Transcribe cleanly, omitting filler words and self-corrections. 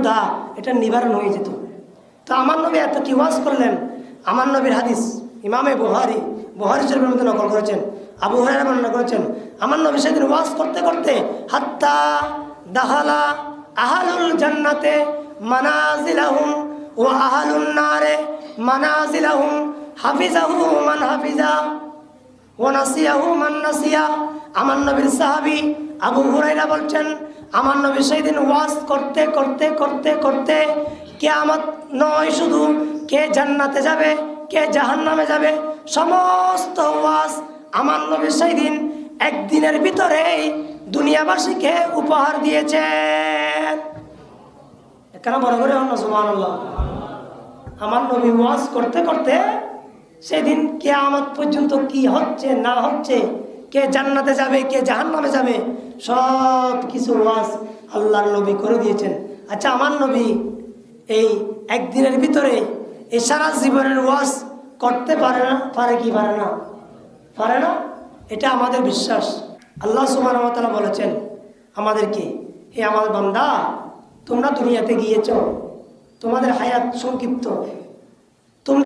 দা এটা নিবারণ হয়ে যেত। তো আমার নবী এত কি ওয়াজ করলেন। আমার নবীর হাদিস ইমামে বুখারী শরীফের মধ্যে নকল করেছেন, আবু হুরায়রা বর্ণনা করেছেন। আমার নবী সেদিন ওয়াজ করতে করতে হাত্তা দাখালা আহলুল জান্নাতে মানাজিলাহুম ওয়া আহলুন নারে মানাজিলাহুম হাফিজাহু মান হাফিজা ওয়া নাসিয়াহু মান নাসিয়া। আমার নবীর সাহাবী আবু হুরায়রা বলছেন, আমার নবী সেদিন ওয়াজ করতে করতে করতে করতে কিয়ামত নয় শুধু কে জান্নাতে যাবে কে জাহান্নামে যাবে, সমস্ত ওয়াজ আমার নবী সেদিন একদিনের ভিতরেই দুনিয়াবাসীকে উপহার দিয়েছেন। কেন বড় করে হন না সুবহানাল্লাহ। আমার নবী ওয়াজ করতে করতে সেদিন কিয়ামত পর্যন্ত কি হচ্ছে না হচ্ছে, কে জান্নাতে যাবে কে জাহান্নামে যাবে, সব কিছু ওয়াজ আল্লাহর নবী করে দিয়েছেন। আচ্ছা, আমার নবী এই একদিনের ভিতরে এই সারা জীবনের ওয়াজ করতে পারে না? পারে কি পারে না? পারে না। এটা আমাদের বিশ্বাস। আল্লাহ সুবহানাহু ওয়া তাআলা বলেছেন আমাদেরকে, হে আমার বান্দা, তোমরা দুনিয়াতে গিয়েছ, তোমাদের হায়াত সংক্ষিপ্ত,